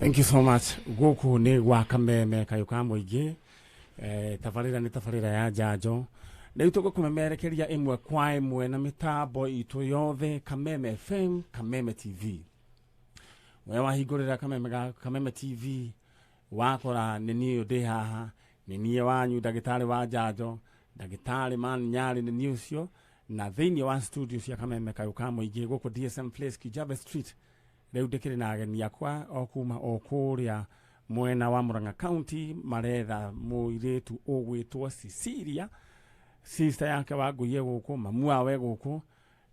Thank you so much. Guku ni gwa Kameme kayuka muingi. Tabarira ni tabarira ya Njanjo. Riu tugukumemerekeria imwe kwa imwe na mitambo itu yothe Kameme FM, Kameme TV. We wahingurira Kameme TV wakora ni niyo ndi haha, ni niye wanyu ndagitari wa Njanjo, ndagitari man nyari ni newsio na thiini wa studio cia Kameme kayuka muingi guku DSM Place Kijave Street. Riu ndikiri na ageni akwa okuma okuria mwena wa Murang'a County maretha muiritu ugwitwo Cecilia, sister yake waguye guku, mamu wawe guku,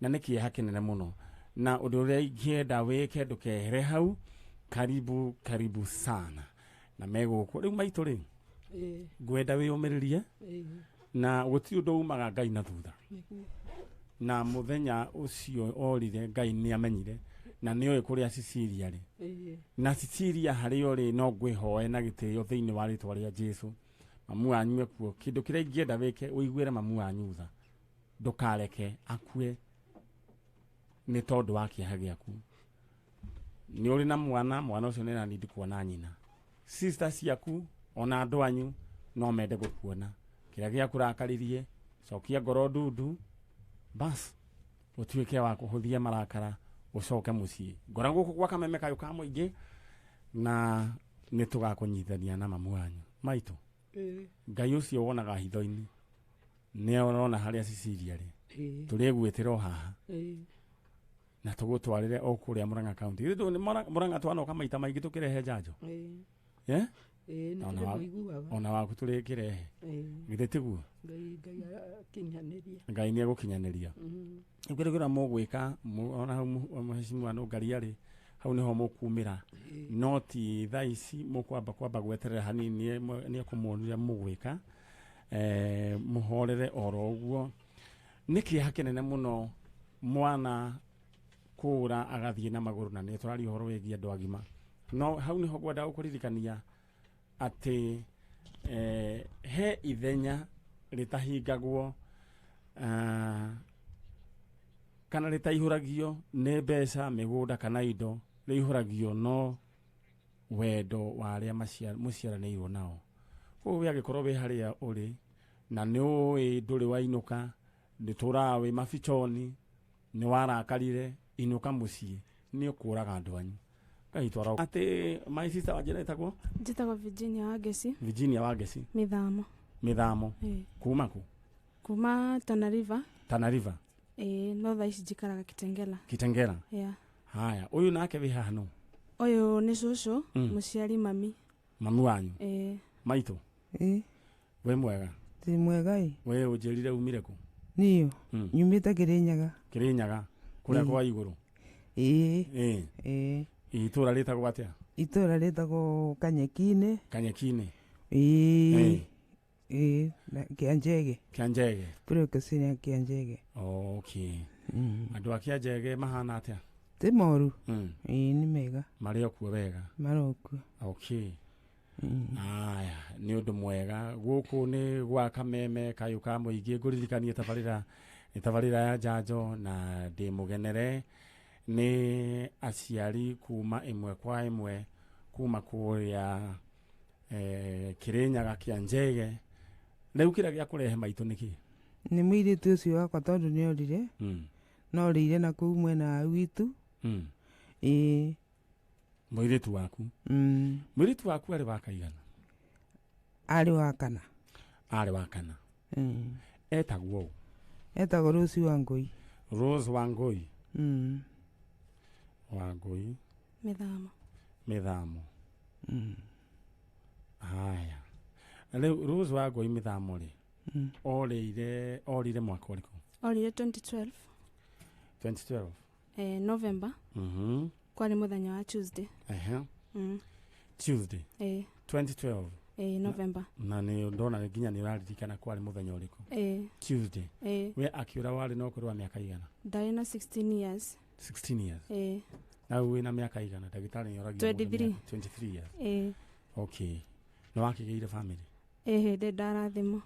na niki hakinene muno na undu uria ingienda wike ndukehere hau. Karibu sana na meguku riu maitu ri ngwenda wiyumiririe na guti undu umaga Ngai na thutha na muthenya ucio orire Ngai ni amenyire na niyo kuria Cecilia ri na Cecilia hari ori no ngwihoe na gitio thiini wa ritwa ria Jesu. Mamu anywe kuo kindu kiria ingienda wike uiguire mamu anyutha ndukareke akue ni tondu wa kiaha giaku. Ni uri na mwana ucio ni na need kuona nyina. Sister ciaku ona andu anyu no mende gukuona kiria giaku rakaririe cokia ngoro ndundu bas utuike wa kuhuthia marakara ucoke mucii. Ngora guku gwa Kameme kayuka muingi na nitugakunyithania na mamu anyu maitu. Ngai ucio wonaga hitho-ini ni orona haria Cecilia ri turigwitira haha na tugutwarire okuria Murang'a County. Ritu ni Murang'a twanoka maita maingi tukirehe Njanjo ona waku turikirehe githitiguo Ngai ni agukinyaniria. Ngirigira mugwika ona mheshimiwa no ngaria ri hau niho mukumira noti thaici mukwamba gweterera hanini ni akumuonia mugwika muhorere oro uguo. Niki hakinene muno mwana kura agathie na maguru na ni turari horo wegia andu agima no hau niho gwenda gukuririkania ati he ithenya ritahingagwo kana ritaihuragio ni mbeca migunda kana indo rihuragio no wendo wa aria muciaranirwo nao. Koguo yagikorwo wi haria uri na ni ui nduri wainuka nditurawe mafichoni ni warakarire inuka mucii ni ukuraga andu anyu Ngai twara ati my sister wajira itagwo njitagwo Virginia Wagesi mithamo kuma Tana River no thaici njikaraga Kitengela yeah. Haya uyu nake wi haha no uyu ni cucu muciari mamu wanyu maitu we mwega ti mwega we ujirire umire ku niyo nyumite Kirinyaga kuria kwa iguru itura litagwo atia itura litagwo Kanyekine na Kianjege puro kusini Kianjege. Okay. Andu akianjege mahana atia ti moru ni mega mari okuo wega maroku. Okay. Aya ni undu mwega guku ni gwa Kameme kayuka muingi nguririkanie tabarira ya Njanjo na ndi mugenere ni aciari kuma imwe kwa imwe kuma kuria Kirinyaga Kianjege. Riu kira gia kurehe maitu niki ni mwiritu ucio wakwa tondu ni orire no rire na kuu mwena witu mwiritu waku ari wakaigana ari wa kana etagwo Rose Wangui Mithamo haya leo Rose Wangui Mithamo ri orire mwaka uriku orire 2012 November kwari muthenya wa Tuesday 2012 November na ni ndona nginya ni uraririkana kwari muthenya uriku Tuesday we akiura wari no kurwa miaka igana ndari na 16 years na we na miaka igana ndagitari ni oragio 23 years okay no wakigeire family de ndarathimo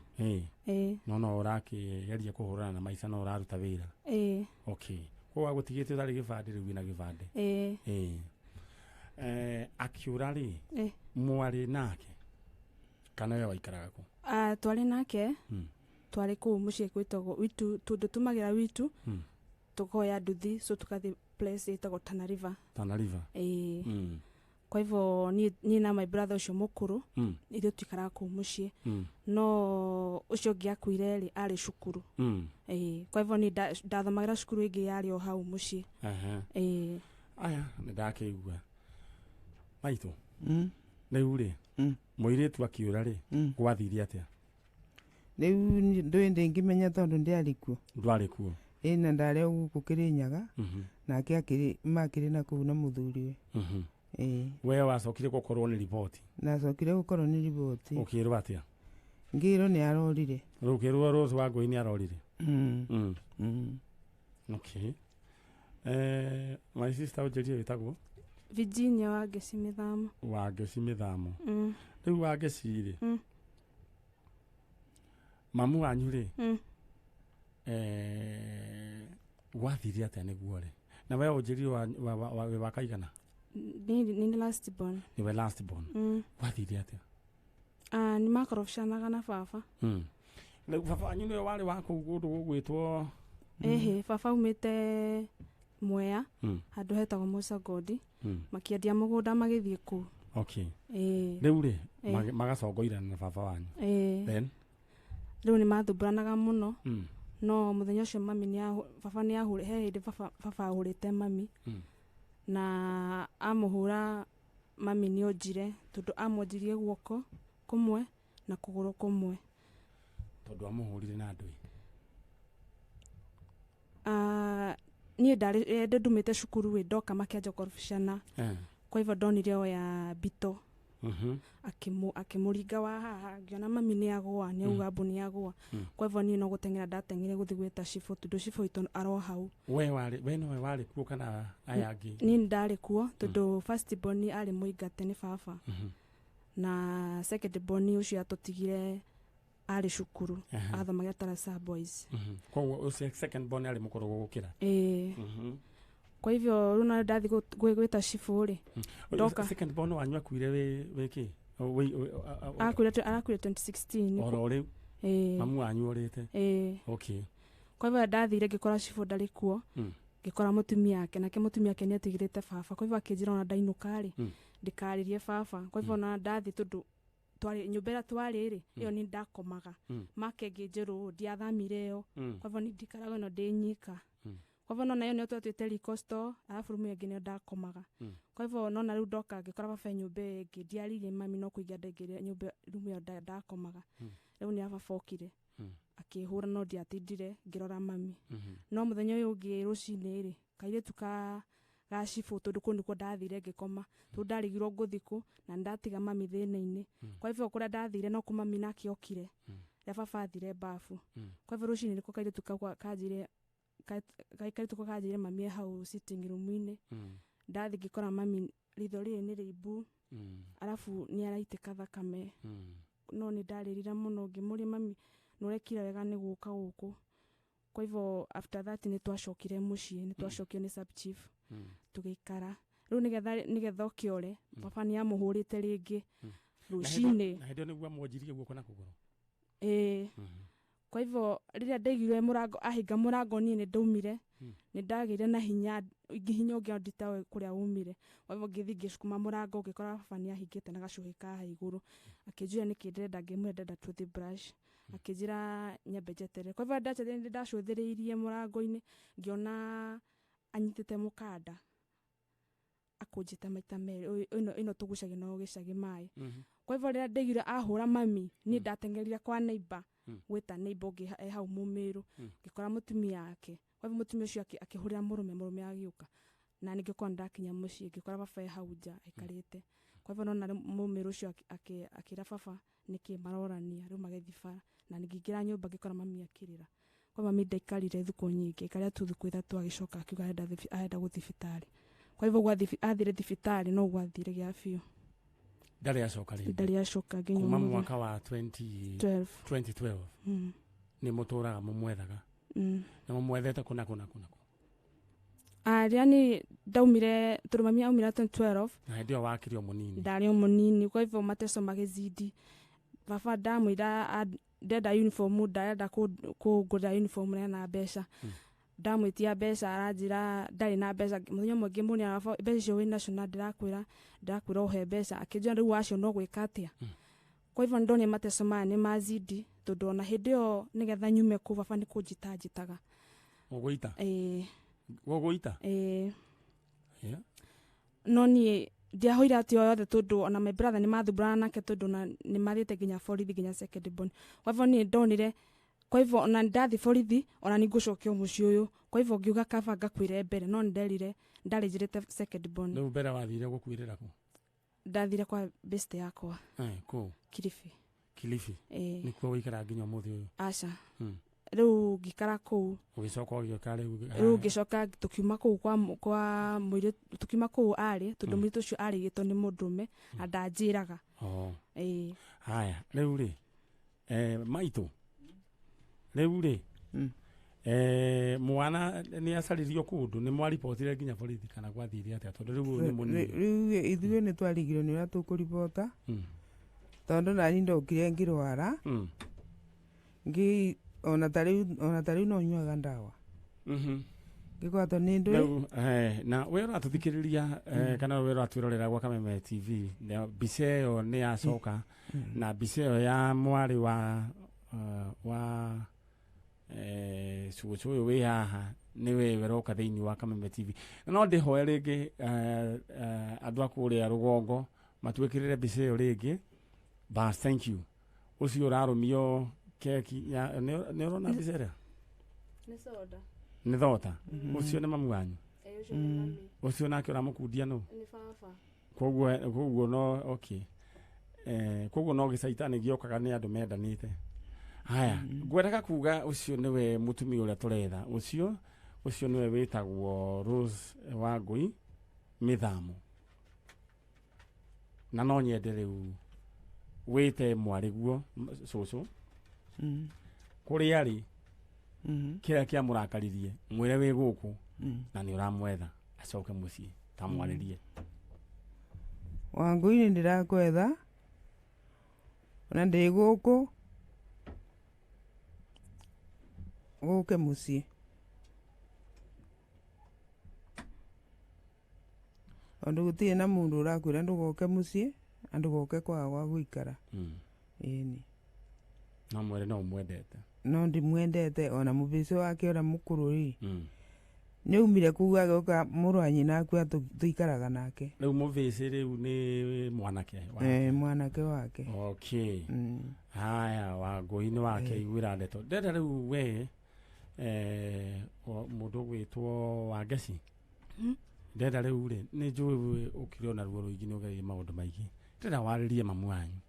no urakigeria kuhurana na maica no uraruta wira okay kwa gutigite utari gibande riu na gibande akiura ri mwari nake kana we waikaraga ku twari nake twari ku mucie gwitagwo witu tundu tumagira witu tukoya nduthi so tukathi place itagwo Tana River kwa hivyo ni na my brother ucio mukuru ithu twikaraga ku mucie no ucio ngiakuire ri ari cukuru kwa hivyo ni ndathomagira cukuru ingi yari o hau mucie aya ndakeigua maitu riu ri muiritu akiura ri gwathirie atia riu ndwende ngimenya tondu ndiari kuo ndwari kuo na ndare guku Kirinyaga nake makiri na kuu na muthuriwe we wacokire gukorwo ni report nacokire gukorwo ni report ukirwa atia ngiro ni arorire rukirwo Rose wa Ngui ni arorire okay my sister ujerie witagwo Virginia wa Gesimithamo riu wa Gesiri mamu wanyu ri gwathirie atia niguo ri na we ujerie wa kaigana ni last born niwe last born gwathirie atia ni makorofshanaga na baba na baba wanyu niwe wari wa kugundu gugwitwo baba umite Mwea handu hetagwo Musa Godi makiendia mugunda magithie ku okay riu ri magacongoirana na baba wanyu then riu ni mathumburanaga muno no muthenya ucio mami ni baba ni ahure hindi baba ahurite mami na amuhura mami ni onjire tondu amwonjirie guoko kumwe na kuguru kumwe tondu amuhurire na ndui ni ndumite cukuru we ndoka makianja korofishana kwa hivyo ndonire o ya Bito akimuringa wa haha ngiona mami ni agwa ni ugambu ni agwa kwa hivyo ni no gutengera ndatengire guthi gwita cifo tondu cifo ito aro hau we no wari kuo kana ayangi ni ndari kuo tondu first born ari muingate ni baba na second born ucio atutigire ari cukuru athomagira Tarasa Boys kwa second born ari mukoro gukira kwa hivyo runa ndathi gwita cifo ri ndoka second born wanyu akuire wiki akuire 2016 oro ri mamu wanyu orite okay kwa hivyo ndathire ngikora cifo ndari kuo ngikora mutumia yake nake mutumia yake ni atigirite baba kwa hivyo akinjira ona ndainuka ri ndikaririe baba kwa hivyo na ndathi tondu twari nyumbera twari ri iyo ni ndakomaga make nginjiru ndiathamire yo kwa hivyo ni ndikaraga no ndinyika kwa hivyo nona yo ni twatwite rikosto alafu rumu yangi ni ndakomaga kwa hivyo nona riu ndoka ngikora baba nyumbe ngidiaririe mami no kuiga ndengire nyumbe rumu ya ndakomaga riu ni abafokire akihura no ndiatindire ngirora mami no muthenya uyu ungi rucini ri kaire tuka gacifu tondu kundu ko ndathire ngikoma tondu ndarigirwo nguthiku na ndatiga mami thina-ini kwa hivyo kuria ndathire no ku mami nake okire ya baba athire bafu kwa hivyo rucini niko kaire tuka kanjire kaire tuka kanjire mami hau sitting room-ini ndathi ngikora mami ritho riri ni ribu alafu ni araitika thakame no ni ndaririra muno ngimuria mami nurekira wega ni guka guku kwa hivyo after that ni twacokire mucie ni twacokio ni sub chief tugikara riu nigetha okiore baba ni amuhurite ringi rucini na ndio niguo amwonjirie guoko na kuguru kwa hivyo riria ndaigire murango ahinga murango ni ndaumire ni ndagire na hinya ungi ndita kuria umire kwa hivyo ngithi ngicukuma murango ngikora baba ni ahingite na gacuhi ka iguru akinjira ni kindenda ngimwenda toothbrush akinjira nyambe njetere kwa hivyo ndachetere ndi ndacuthiriirie murango-ini ngiona anyitite mukanda akunjita maita meri ino tugucagia no gicagi mai kwa hivyo riria ndigire ahura mami ni ndatengerire kwa neighbor gwita neighbor ungi hau mumiru ngikora mutumia yake kwa hivyo mutumia ucio akihurira murume agiuka na ngikora ndakinya mucie ngikora baba hau nja aikarite kwa hivyo nona mumiru ucio akira baba niki marorania riu magethi bara na ngingira nyumba ngikora mami akirira kwa mami ndaikarire thuku nyingi ikaria tu thuku ithatu agicoka akiuga arenda guthi thibitari kwa hivyo athire thibitari no gwathire gia biu ndari acoka nginya kuma mwaka wa 2012 ni muturaga mumwethaga na mumwethete kuna Riani ndaumire turumamia aumira 2012 na ndio wakirio munini ndari munini kwa hivyo mateso magizidi baba ndamwira ndenda uniform ndarenda kugura uniform na mbeca ndamwitia mbeca aranjira ndari na mbeca muthenya mwe ngimuni arafa mbeca cio wina cio ndakwira uhe mbeca akinjira riu wacio no gwika atia kwa hivyo ndone mateso maya ni mazidi tondu ona hindi yo nigetha nyume ku baba ni kunjitanjitaga uguita woguita yeah no ni ndiahoira ati yothe tondu ona my brother ni mathumbũrana nake tondu ni mathiite nginya borithi nginya second born kwa hivyo ni ndonire kwa hivyo ona ndathi borithi ona ni ngucokio muciĩ uyu kwa hivyo ngiuga kaba ngakwire mbere no nderire ndarejirite second born no mbere wathire gukwirira ku ndathire kwa best yakwa ku Kilifi nikuo wikara nginya muthi uyu aca riu ngikara kuu ugicoka ugioka riu ngicoka tukiuma kuu kwa mwiri tukiuma kuu ari tondu mwiri tucio arigitwo ni mundume andanjiraga haya riu ri maitu riu ri mwana ni acaririo kundu ni mwaripotire nginya borithi kana gwathire atia tondu riu ni munini riu ithuĩ nĩ twarigirwo nĩ ũrĩa tũkũribota tondu nani ndokire ngirwara ona tariu no nyuaga ndawa ngĩgwatwo nĩ ndũĩ na we ũratũthikĩrĩria kana we ũratwĩrorera gwa Kameme TV mbica ĩyo nĩ yacoka na mbica ĩyo ya mwarĩ wa cugucu ũyũ wĩ haha nĩwe weroka thĩinĩ wa Kameme TV no ndĩhoe rĩngĩ andũ a kũrĩa rũgongo matwĩkĩrĩre mbica ĩyo rĩngĩ bas thank you ucio ũrarũmio keki ya nĩ ũrona mbica ĩrĩa nĩ thota ucio nĩ mamu wanyu ucio nake ũramũkundia nũ nĩ baba koguo no okay koguo no gĩcaitani gĩokaga nĩ andũ mendanĩte haya ngwendaga kuga ucio nĩwe mũtumia ũrĩa tũretha ucio nĩwe wĩtagwo Rose Wangui Mithamo na no nyende rĩu wĩte mwarĩguo cũcũ kũrĩa arĩ kĩrĩa kĩamũrakaririe mwĩre wĩ gũkũ na nĩ ũramwetha acoke mũciĩ tamwarĩrie Wangui nĩ ndĩrakwetha na ndĩ gũkũ gũke mũciĩ ondũ gũtirĩ na mũndũ ũrakwĩra ndũgoke mũciĩ na ndũgoke kwaga gwa gũikara ĩni no mwere no mwendete no ndimwendete ona mũbici wake ũrĩa mũkũrũ rĩ nĩ umire kuga gũka mũrũ wa nyina akua tũikaraga nake rĩu mũbici rĩu nĩ mwanake mwanake wake okay haya Wangui nĩ wake iguĩra ndeto ndenda rĩu we mũndũ gwĩtwo Wangeci ndenda rĩu rĩ nĩ njũĩ ũkĩrĩ ona ruo rũingĩ nĩ ũgereire maũndũ maingĩ ndenda warĩrie mamu wanyu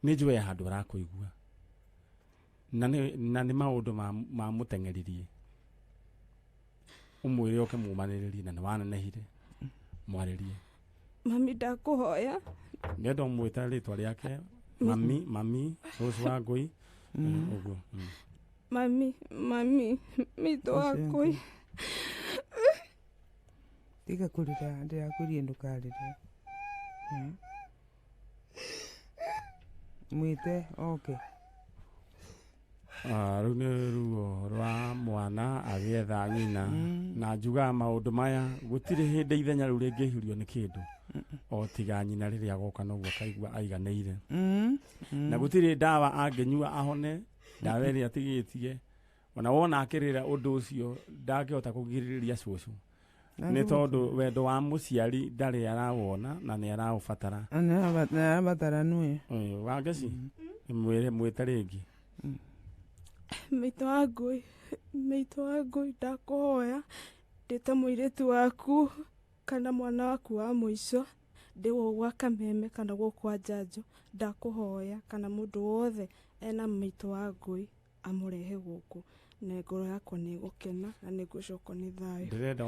nĩ njũĩ handũ arakũigua na nĩ maũndũ ma mũteng'eririe umwĩre oke mumanĩrĩrie na nĩ wanenehire mwarĩrie mami ndakũhoya ndenda ũmwĩta rĩtwa rĩake mami Rose Wangui ũguo mami mitũ Wangui tiga kũrĩra ndĩrakũrie ndũkarĩre mwĩte oke rĩu nĩ ruo rwa mwana agĩetha nyina na njugaga maũndũ maya gũtirĩ hĩndĩ ithenya rĩu rĩngĩhiũrio nĩ kĩndũ o tiga nyina rĩrĩa agoka noguo akaigua aiganĩire na gũtirĩ ndawa angĩnyua ahone ndawa ĩrĩa atigĩtie ona wona akĩrĩra ũndũ ũcio ndangĩhota kũgirĩrĩria cũcũ nĩ tondũ wendo wa mũciari ndarĩ arawona na nĩ araũbatara arabatara nũĩ Wangeci mwĩte rĩngĩ Maitũ Wangui ndakũhoya ndĩta mũirĩtu waku kana mwana waku wa mũico ndĩ gwa Kameme kana gũkwa Njanjo ndakũhoya kana mũndũ wothe ena Maitũ Wangui amũrehe gũkũ na ngoro yakwa nĩ gũkena na nĩ ngũcoka nĩ thayũ ndĩrenda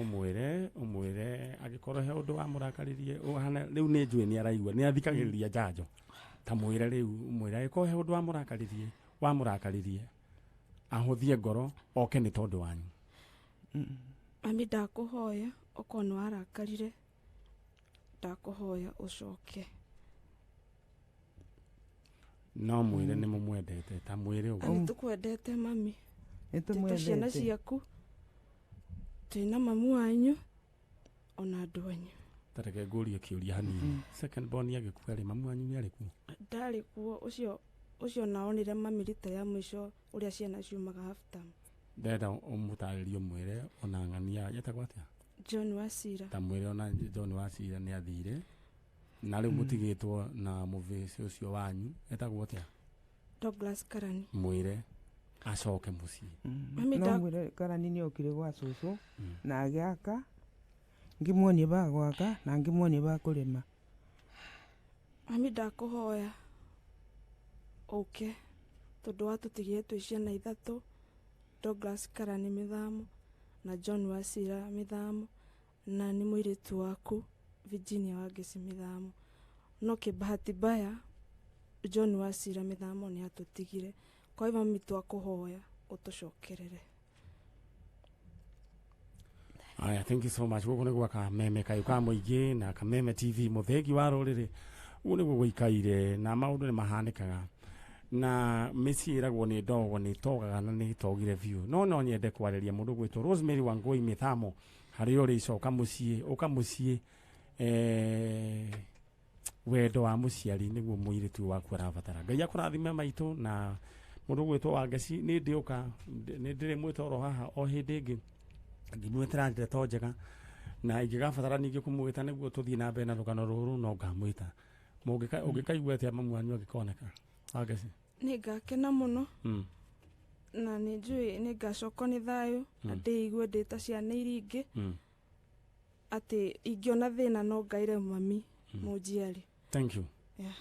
ũmwĩre angĩkorwo he ũndũ wamũrakaririe rĩu nĩ njũĩ nĩ araigua nĩ athikagĩrĩria Njanjo ta mwĩre rĩu ũmwĩre angĩkorwo he ũndũ wamũrakaririe ahũthie ngoro oke nĩ tondũ wanyu mami ndakuhoya okorwo nĩ warakarire ndakuhoya ucoke no mwire nĩ mũmwendete ta mwire ũguo nĩ tũkwendete mami Nĩ tũta ciana tũmwendete. ciaku twĩna mamu wanyu ona andũ anyu tareke ngũrie kĩũria hanini second born agĩkua rĩ mamu wanyu nĩ arĩ kuo ndarĩ kuo ũcio naonire mami rita ya mũico ũrĩa ciana ciumaga after ndenda ũmũtarĩrie mwĩre ona ng'ania yetagwo atĩa John Wasira ta mwĩre ona John Wasira nĩ athire na rĩu mũtigĩtwo na mũvĩci ũcio wanyu etagwo atĩa Douglas Karani mwĩre acoke mũciĩ Mami no mwĩre Karani nĩ okire gwa cũcũ na agĩaka ngĩmuonie ba gwaka na ngĩmuonie ba kũrĩma mami ndakũhoya ũke tondũ watũtigire twĩ ciana ithatũ Douglas Karani mĩthamo na John Wasira mĩthamo na nĩ mũirĩtu waku Virginia Wangeci mĩthamo no kĩbahati baya John Wasira mĩthamo nĩ atũtigire kwa hivyo mami twakũhoya ũtũcokerere. Aya, thank you so much. Gũkũ nĩ gwa Kameme kayo ka mũingĩ na Kameme TV mũthengi wa rũrĩrĩ ũguo nĩguo gũikaire na maũndũ nĩ mahanĩkaga na mĩciĩ ĩragwo nĩ ndogo nĩ itogaga na nĩ itogire biũ no nyende kwarĩria mũndũ gwĩtwo Rosemary Wangui mĩthamo harĩ ũrĩ icoka mũciĩ ũka mũciĩ wendo wa mũciari nĩguo mũirĩtu waku arabatara Ngai akũrathime maitũ na mũndũ gwĩtwo Wangeci nĩ ndĩũka nĩ ndĩrĩ mwĩtoro haha o hĩndĩ ĩngĩ ngĩmwĩtĩra ndeto njega na ingĩgabatara ningĩ kũmwĩta nĩguo tũthiĩ na mbere na rũgano rũrũ no ngamwĩta ũngĩkaigua atĩa mamu wanyu agĩkoneka Wangeci nĩ ngakena mũno na nĩ njũĩ nĩ ngacokwo nĩ thayũ na ndĩigue ndĩ ta ciana iria ingĩ atĩ ingĩona thĩna no ngaire mami mũnjiari. Thank you. Yeah.